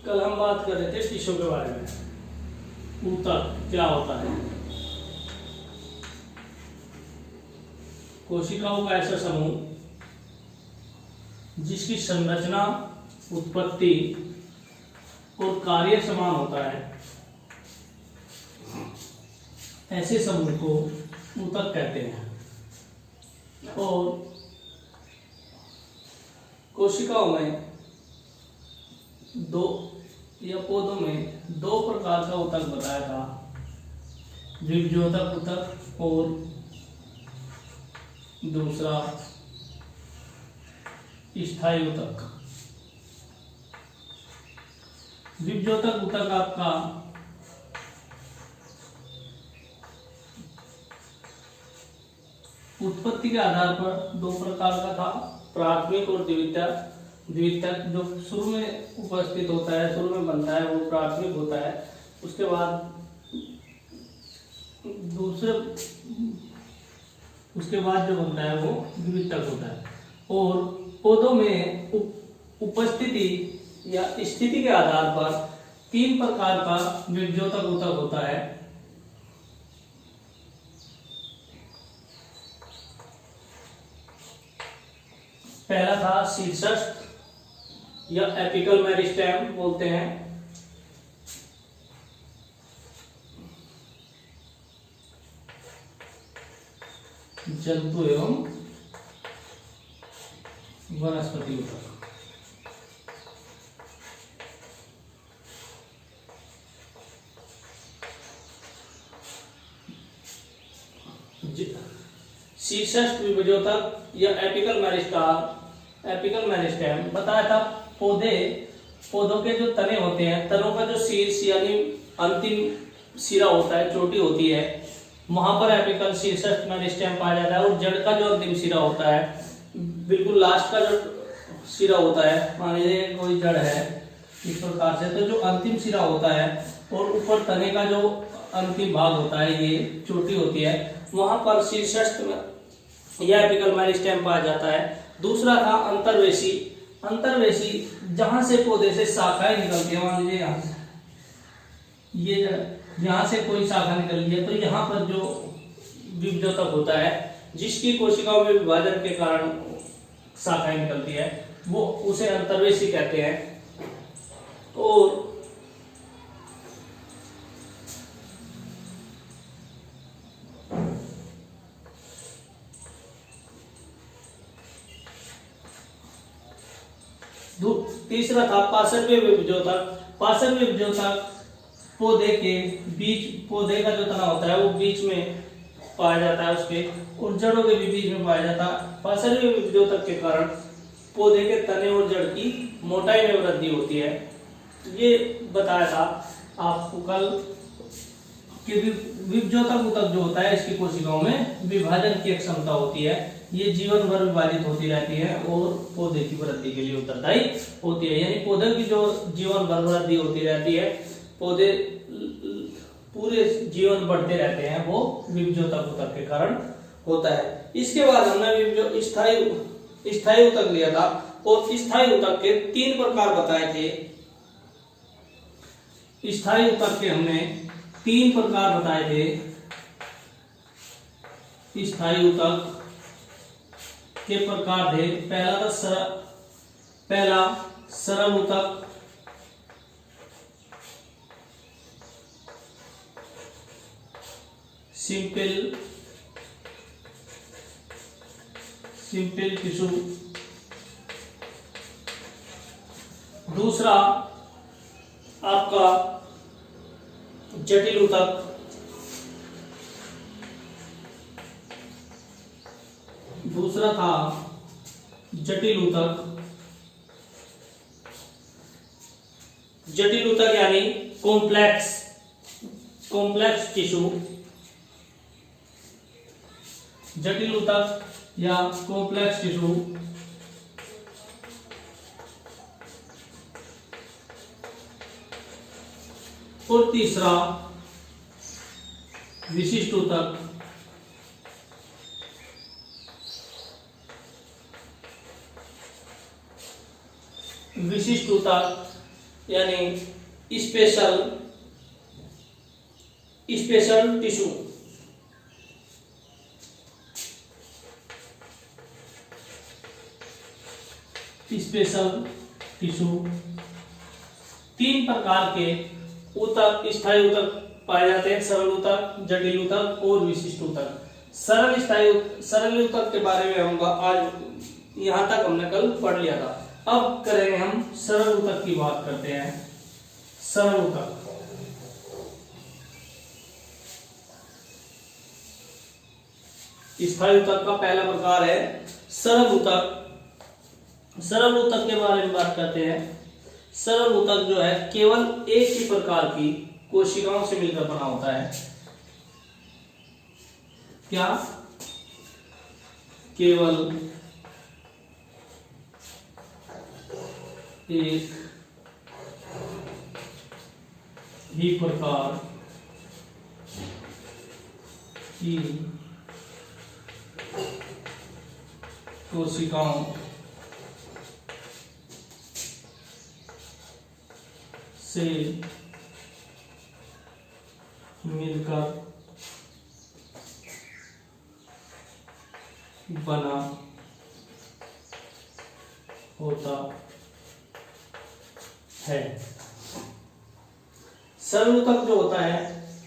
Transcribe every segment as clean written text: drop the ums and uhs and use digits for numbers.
कल हम बात कर रहे थे टिश्यू के बारे में। ऊतक क्या होता है? कोशिकाओं का ऐसा समूह जिसकी संरचना, उत्पत्ति और कार्य समान होता है, ऐसे समूह को ऊतक कहते हैं। और कोशिकाओं में दो या पौधों में दो प्रकार का ऊतक बताया था, विभज्योतक ऊतक और दूसरा स्थायी ऊतक। विभज्योतक ऊतक आपका उत्पत्ति के आधार पर दो प्रकार का था, प्राथमिक और द्वितीयक। द्वितीयक जो शुरू में उपस्थित होता है, शुरू में बनता है, वो प्राथमिक होता है। उसके बाद उसके बाद जो बनता है वो द्वितीयक होता है। और पौधों में उपस्थिति या स्थिति के आधार पर तीन प्रकार का विभज्योतक ऊतक होता है। पहला था शीर्षस्थ या एपिकल मेरिस्टेम बोलते हैं। जंतु एवं वनस्पति ऊतक। शीर्षस्थ विभज्योतक या एपिकल मेरिस्टेम बताया था। पौधों के जो तने होते हैं, तनों का जो शीर्ष यानी अंतिम सिरा होता है, चोटी होती है, वहां पर एपिकल शीर्षस्थ मेरिस्टेम पाया जाता है। और जड़ का जो अंतिम सिरा होता है, बिल्कुल लास्ट का जो सिरा होता है, मान लीजिए कोई जड़ है इस प्रकार से, तो जो अंतिम सिरा होता है और ऊपर तने का जो अंतिम भाग होता है, ये चोटी होती है, वहां पर शीर्षस्थ या एपिकल मेरिस्टेम पाया जाता है। दूसरा था अंतर्वेशी। अंतर्वेशी जहां से पौधे से शाखाएं निकलती है, मान लीजिए यहाँ से, ये यहाँ से कोई शाखा निकल रही है, तो यहाँ पर जो विभज्योतक होता है, जिसकी कोशिकाओं में विभाजन के कारण शाखाएं निकलती है, वो उसे अंतर्वेशी कहते हैं। और तीसरा था पार्श्वीय विभज्योतक। पार्श्वीय विभज्योतक पौधे के बीच, पौधे का जो तना होता है वो बीच में पाया जाता है उसके, और जड़ों के भी बीच में पाया जाता है। पार्श्वीय विभज्योतक के कारण पौधे के तने और जड़ की मोटाई में वृद्धि होती है। ये बताया था आपको कल कि विभज्योतक ऊतक जो होता है, इसकी कोशिकाओं में विभाजन की एक क्षमता होती है। ये जीवन भर विभाजित होती रहती है और पौधे की वृद्धि के लिए उत्तरदायी होती है। यानी पौधे की जो जीवन भर वृद्धि होती रहती है, पौधे पूरे जीवन बढ़ते रहते हैं, वो विभज्योतक ऊतक के कारण होता है। इसके बाद हमने स्थायी ऊतक लिया था, और स्थायी ऊतक के तीन प्रकार बताए थे। स्थायी ऊतक के हमने तीन प्रकार बताए थे। स्थायी ऊतक के प्रकार थे, पहला सरल ऊतक, सिंपल टिश्यू। दूसरा आपका जटिल ऊतक। दूसरा था जटिल ऊतक। जटिल ऊतक यानी कॉम्प्लेक्स टिश्यू। जटिल ऊतक या कॉम्प्लेक्स टिश्यू। और तीसरा विशिष्ट ऊतक। विशिष्ट ऊतक यानी special special tissue. Special tissue. तीन प्रकार के ऊतक, स्थायी ऊतक पाए जाते हैं, सरल ऊतक, जटिल ऊतक और विशिष्ट ऊतक। सरल ऊतक के बारे में हम आज यहां तक हमने कल पढ़ लिया था। अब करेंगे हम सरल ऊतक की बात करते हैं। सरल ऊतक, स्थायी ऊतक का पहला प्रकार है सरल ऊतक। सरल ऊतक के बारे में बात करते हैं। सरल ऊतक जो है केवल एक ही प्रकार की कोशिकाओं से मिलकर बना होता है। क्या? केवल एक ही प्रकार की कोशिकाओं से मिलकर बना होता है। सरल ऊतक जो होता है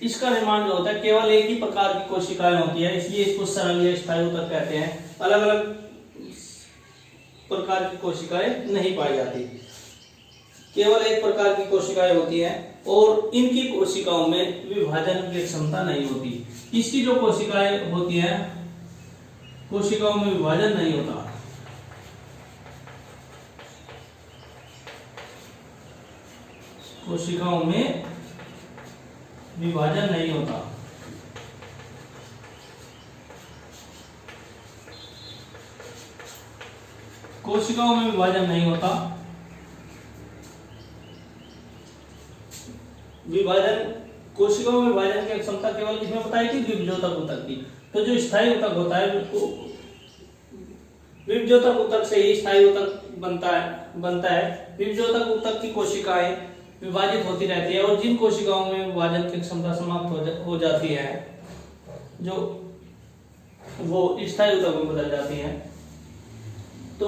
इसका निर्माण जो होता है केवल एक ही प्रकार की कोशिकाएं होती है, इसलिए इसको सरल या स्थायी ऊतक कहते हैं। अलग अलग प्रकार की कोशिकाएं नहीं पाई जाती, केवल एक प्रकार की कोशिकाएं होती हैं और इनकी कोशिकाओं में विभाजन की क्षमता नहीं होती। इसकी जो कोशिकाएं होती हैं कोशिकाओं में विभाजन नहीं होता। कोशिकाओं में विभाजन नहीं होता। कोशिकाओं में विभाजन नहीं होता। विभाजन, कोशिकाओं में विभाजन की क्षमता केवल इसमें बताई थी विभजोतक ऊतक की। तो जो स्थायी ऊतक होता है विभजोतक ऊतक से ही स्थायी ऊतक बनता है। विभजोतक ऊतक की कोशिकाएं विभाजित होती रहती है और जिन कोशिकाओं में विभाजन की क्षमता समाप्त हो जाती है जो वो स्थायी ऊतक में बदल जाती है। तो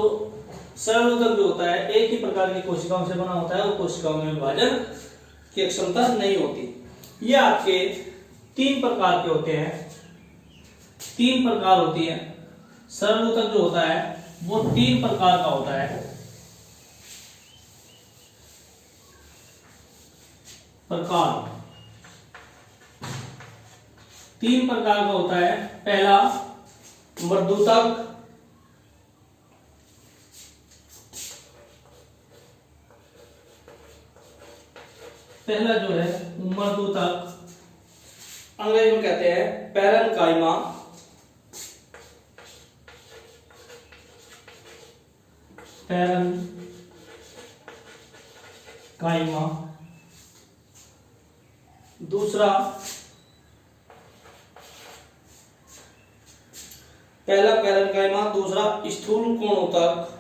सरल ऊतक जो होता है एक ही प्रकार की कोशिकाओं से बना होता है और कोशिकाओं में विभाजन की क्षमता नहीं होती। ये आपके तीन प्रकार के होते हैं, तीन प्रकार होती है। सरल ऊतक जो होता है वो तीन प्रकार का होता है। प्रकार तीन प्रकार का होता है। पहला मर्दूतक, पहला जो है मर्दूतक, अंग्रेजी में कहते हैं पैरेन्काइमा। पैरेन्काइमा। दूसरा, पहला पैरेन्काइमा, दूसरा स्थूल कोण ऊतक।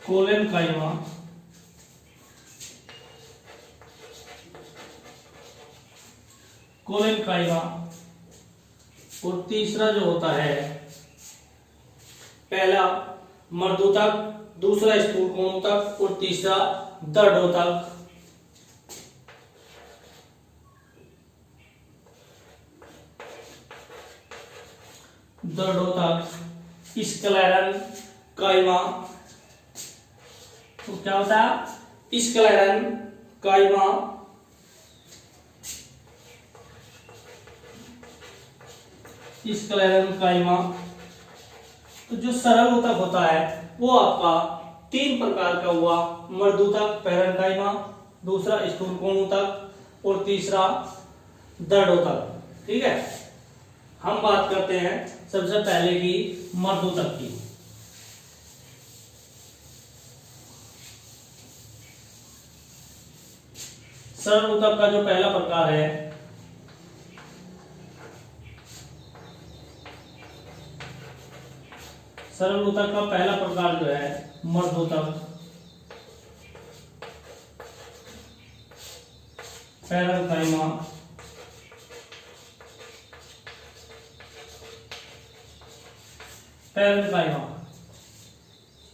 कोलेनकाइमा। कोलेनकाइमा। और तीसरा जो होता है पहला मर्दूतक, दूसरा स्थूल कोण ऊतक और तीसरा दृढ़ोतक। दृढ़ोतक स्क्लेरेन्काइमा। तो क्या होता है स्क्लेरेन्काइमा। स्क्लेरेन्काइमा। तो जो सरल ऊतक होता है वो आपका तीन प्रकार का हुआ, मर्दूतक पैरेन्काइमा, दूसरा स्थूल कोण ऊतक और तीसरा दृढ़ोतक। ठीक है, हम बात करते हैं सबसे पहले की मर्दूतक की। सरल ऊतक का जो पहला प्रकार है, सरल ऊतक का पहला प्रकार जो है मर्दूतक, पैरेन्काइमा। पैरेन्काइमा,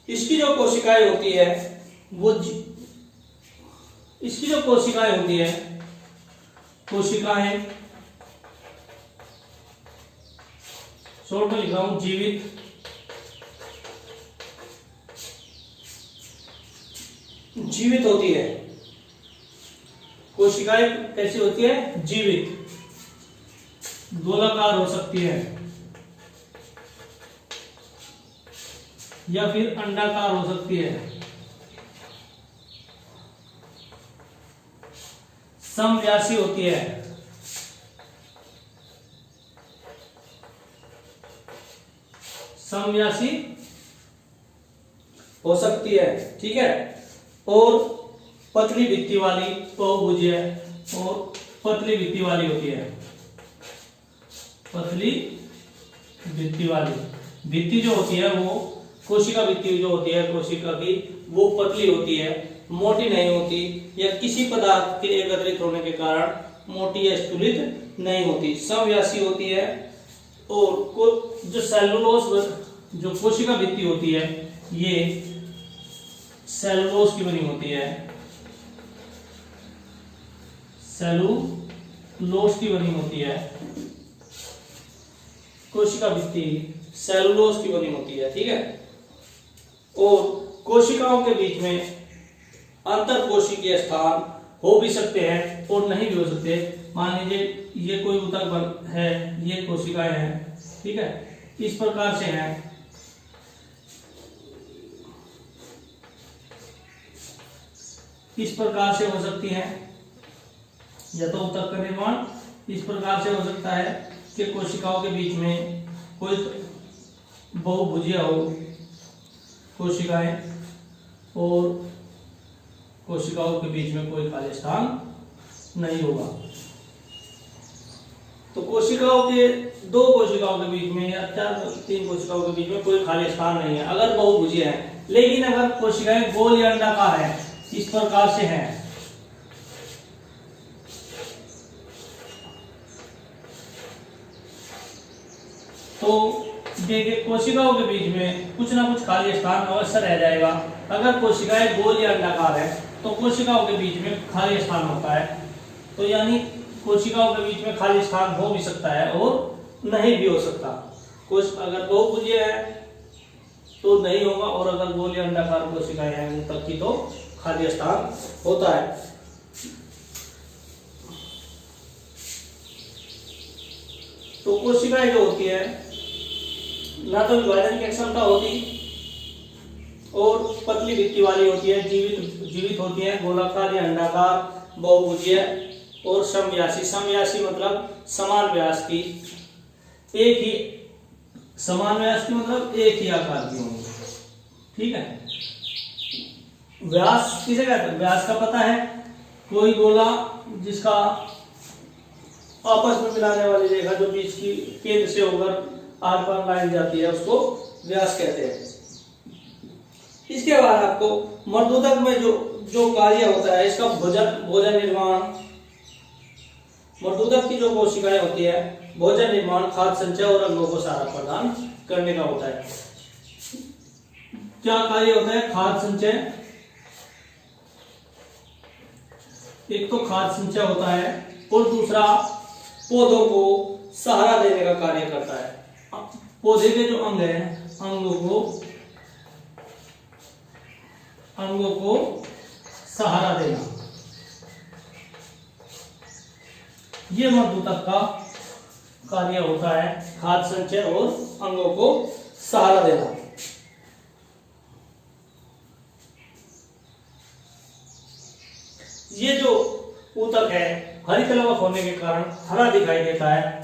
इसकी जो कोशिकाएं होती है वो इसकी जो कोशिकाएं होती है, कोशिकाएं शॉर्ट में लिख रहा हूं, जीवित, जीवित होती है। कोशिकाएं कैसी होती है? जीवित, गोलाकार हो सकती है या फिर अंडाकार हो सकती है, समव्यासी होती है, समव्यासी हो सकती है, ठीक है। और पतली भित्ति वाली, बहुभुजीय और पतली भित्ति वाली होती है, पतली भित्ति वाली। भित्ति जो होती है वो कोशिका भित्ति जो होती है कोशिका की, वो पतली होती है, मोटी नहीं होती, या किसी पदार्थ के एकत्रित होने के कारण मोटी या स्थूलित नहीं होती, समव्यासी होती है। और जो सेलुलोज, जो कोशिका भित्ति होती है, ये सेलुलोज की बनी होती है, सेलुलोज की बनी होती है, कोशिका भित्ति सेलुलोज की बनी होती है, ठीक है। और कोशिकाओं के बीच में अंतर कोशिकीय स्थान हो भी सकते हैं और नहीं भी हो सकते। मान लीजिए ये कोई ऊतक है, ये कोशिकाएं हैं, ठीक है, इस प्रकार से हैं, इस प्रकार से हो सकती है, या तो ऊतक का निर्माण इस प्रकार से हो सकता है कि कोशिकाओं के बीच में कोई बहुभुजीय हो कोशिकाएं, और कोशिकाओं के बीच में कोई खाली स्थान नहीं होगा। तो कोशिकाओं के, दो कोशिकाओं के बीच में या तीन कोशिकाओं के बीच में कोई खाली स्थान नहीं है अगर बहुभुजीय है। लेकिन अगर कोशिकाएं गोल या अंडाकार है, इस प्रकार से है, तो देखिए कोशिकाओं के बीच में कुछ ना कुछ खाली स्थान अवश्य रह जाएगा। अगर कोशिकाएं गोल या अंडाकार है तो कोशिकाओं के बीच में खाली स्थान होता है। तो यानी कोशिकाओं के बीच में खाली स्थान हो भी सकता है और नहीं भी हो सकता। अगर बहुभुजीय है तो नहीं होगा, और अगर गोल या अंडाकार कोशिकाएं हैं उन तक की तो खाली स्थान होता है। तो कोशिकाएं जो होती है ना तो विभाजन की क्षमता होती और पतली भित्ति वाली होती है, जीवित होती है, गोलाकार या अंडाकार, बहुभुजीय और समव्यासी। समव्यासी मतलब समान व्यास की, एक ही समान व्यास की मतलब एक ही आकार की होंगी, ठीक है। व्यास किसे कहते हैं? व्यास का पता है, कोई गोला जिसका आपस में मिलाने वाली रेखा जो बीच की केंद्र से होकर आर पार लाई जाती है उसको व्यास कहते हैं। इसके बाद आपको मर्दूतक में जो कार्य होता है, इसका भोजन निर्माण, मर्दूतक की जो कोशिकाएं होती है भोजन निर्माण, खाद्य संचय और अंगों को सहारा प्रदान करने का होता है। क्या कार्य होता है? खाद्य संचय, एक तो खाद्य संचय होता है और दूसरा पौधों को सहारा देने का कार्य करता है। पौधे के जो अंग हैं, अंगों को सहारा देना, ये मर्दूतक का कार्य होता है, खाद्य संचय और अंगों को सहारा देना। ये जो ऊतक है हरित लवक होने के कारण हरा दिखाई देता है,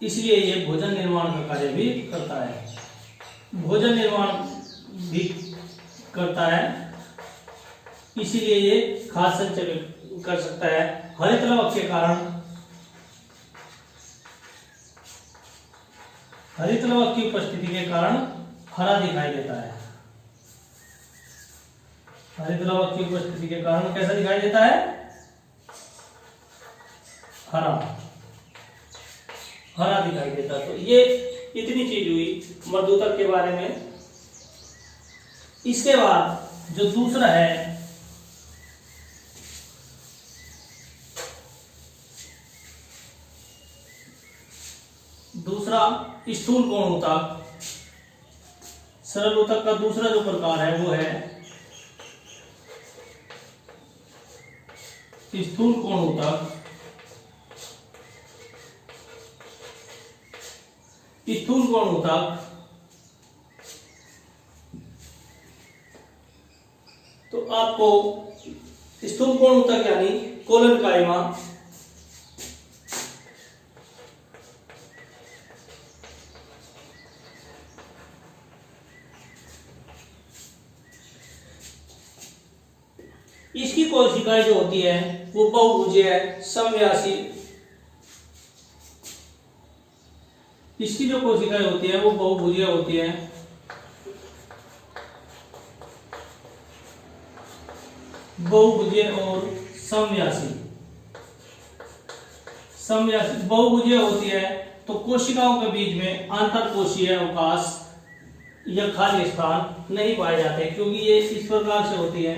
इसलिए ये भोजन निर्माण का कार्य भी करता है, भोजन निर्माण भी करता है, इसीलिए ये खाद्य कर सकता है। हरित लवक के कारण, हरित लवक की उपस्थिति के कारण हरा दिखाई देता है। हरित लवक की उपस्थिति के कारण कैसा दिखाई देता है? हरा, हरा दिखाई देता है। तो ये इतनी चीज हुई मृदुतक के बारे में। इसके बाद जो दूसरा है, दूसरा स्थूल कोण ऊतक। सरल ऊतक का दूसरा जो प्रकार है वो है स्थूल कोण ऊतक। स्थूल कोण ऊतक तो आपको स्थूल कोण ऊतक यानी कोलन कायमा, इसकी कोशिकाएं जो होती है वो बहुभुजीय है, समव्यासी। इसकी जो कोशिकाएं होती है वो बहुभुजीय होती है, बहुभुजीय और समव्यासी। समव्यासी बहुभुजीय होती है तो कोशिकाओं के बीच में आंतरकोशीय अवकाश या खाली स्थान नहीं पाए जाते, क्योंकि ये इस प्रकार से होती है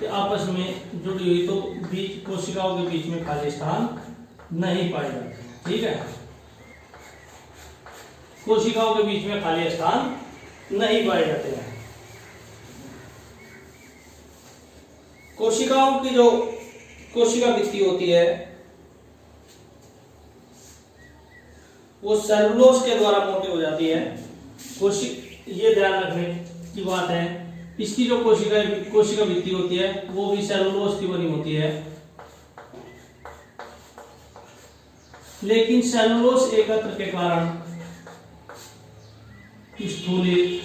कि आपस में जुड़ी हुई, तो बीच कोशिकाओं के बीच में खाली स्थान नहीं पाए जाते। ठीक है, कोशिकाओं के बीच में खाली स्थान नहीं पाए जाते हैं। कोशिकाओं की जो कोशिका भित्ति होती है वो सेलुलोज के द्वारा मोटी हो जाती है। ये ध्यान रखने की बात है, इसकी जो कोशिका भित्ति होती है वो भी सेलुलोज की बनी होती है, लेकिन सेलुलोज एकत्र के कारण स्थूलित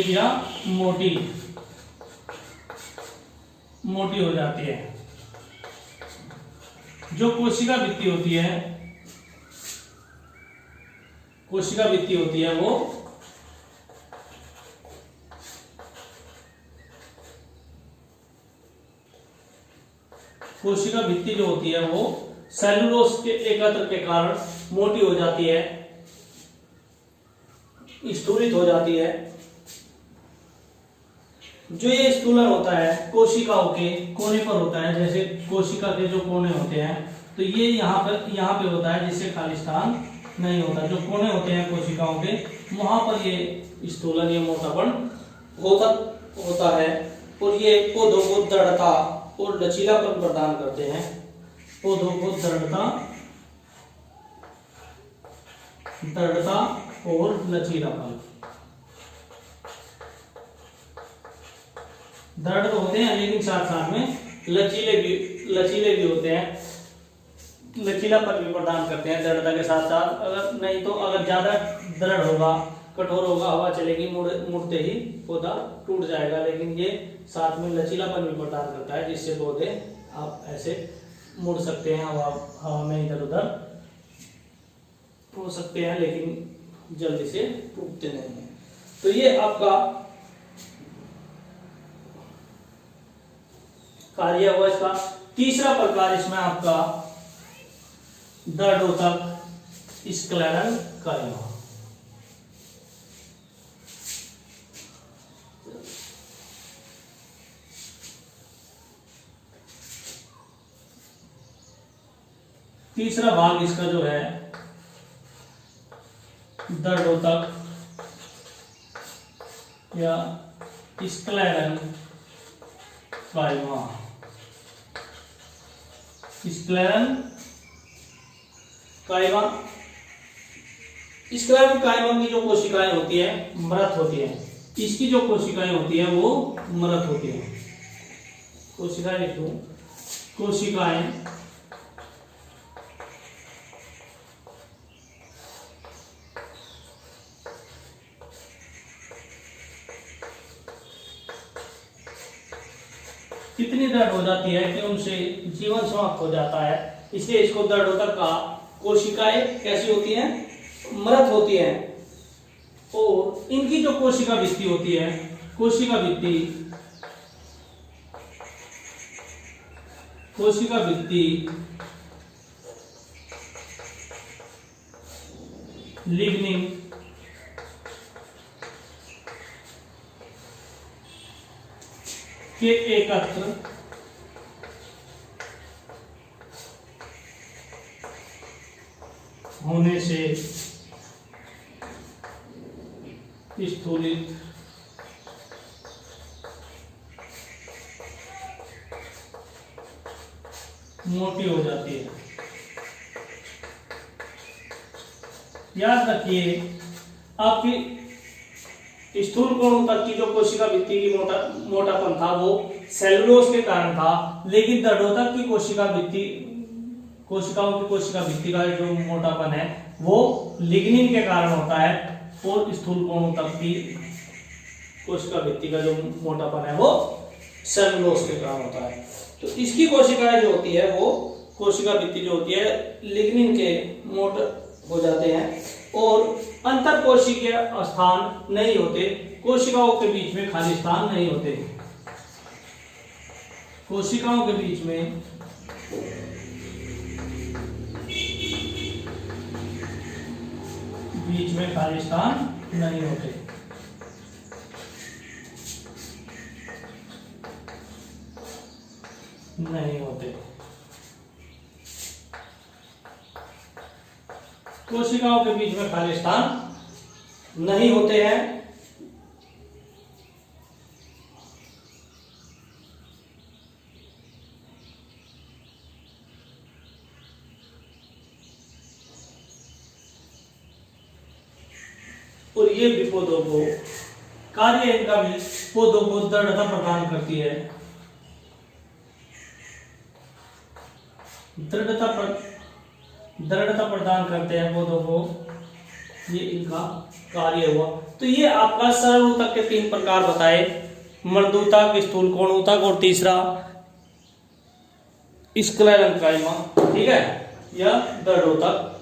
या मोटी हो जाती है। जो कोशिका भित्ति होती है वो कोशिका भित्ति जो होती है वो सेलुलोज के एकत्र के कारण मोटी हो जाती है, स्थूलित हो जाती है। जो ये स्थूलन होता है कोशिकाओं के कोने पर होता है, जैसे कोशिका के जो कोने होते हैं तो ये यहाँ पे होता है, जिससे खाली स्थान नहीं होता। जो कोने होते हैं कोशिकाओं के वहां पर ये स्थूलन, ये मोटापन होता है, और ये पौधों को दृढ़ता और लचीलापन प्रदान करते हैं। पौधों को दृढ़ता और लचीलापन। दृढ़ तो होते हैं लेकिन साथ साथ में लचीले भी होते हैं, लचीलापन भी प्रदान करते हैं दृढ़ता के साथ साथ। अगर नहीं तो अगर ज्यादा दृढ़ होगा, कठोर होगा, हवा चलेगी, मुड़ते ही पौधा टूट जाएगा। लेकिन ये साथ में लचीलापन भी प्रदान करता है, जिससे पौधे आप ऐसे मुड़ सकते हैं, हवा में इधर उधर हो सकते हैं, लेकिन जल्दी से टूटते नहीं है। तो ये आपका कार्य हुआ इसका। तीसरा प्रकार इसमें आपका दृढ़ोतक स्क्लेरल कायमा। तीसरा भाग इसका जो है दृढ़ोतक या स्क्लेरल कायमा। स्क्लेरल कायमा, स्क्लेरल कायमा की जो कोशिकाएं होती है मृत होती है। इसकी जो कोशिकाएं होती है वो मृत होती है। कोशिकाएं लिखूं, कोशिकाएं इतनी दृढ़ हो जाती है कि उनसे जीवन समाप्त हो जाता है, इसलिए इसको दृढ़ोतक कहा। कोशिकाएं कैसी होती हैं? मृत होती हैं। और इनकी जो कोशिका भित्ति होती है, कोशिका भित्ति लिग्निन के एकत्र होने से स्थूलित मोटी हो जाती है। याद रखिए, आपकी स्थूल कोणों तक की जो कोशिका भित्ति की मोटापन था वो सेलुलोज के कारण था, लेकिन दृढ़ोतक की कोशिकाओं की कोशिका भित्ति का जो मोटापन है वो लिग्निन के कारण होता है, और स्थूल कोणों तक की कोशिका भित्ति का जो मोटापन है वो सेलुलोज के कारण होता है। तो इसकी कोशिकाएं जो होती है वो कोशिका भित्ति जो होती है लिग्निन के मोट हो जाते हैं, और अंतर कोशिकीय स्थान नहीं होते, कोशिकाओं के बीच में खाली स्थान नहीं होते। कोशिकाओं के बीच में खाली स्थान नहीं होते। कोशिकाओं के बीच में खाली स्थान नहीं होते हैं। और ये भी पौधों को कार्य इनका भी पौधों को दृढ़ता प्रदान करती है। दृढ़ता प्रदान करते हैं पौधों को, ये इनका कार्य हुआ। तो ये आपका सरल ऊतक के 3 प्रकार बताए, मृदुतक, स्थूल कोण ऊतक और तीसरा स्क्लेरेंकाइमा, ठीक है, यह दृढ़ ऊतक।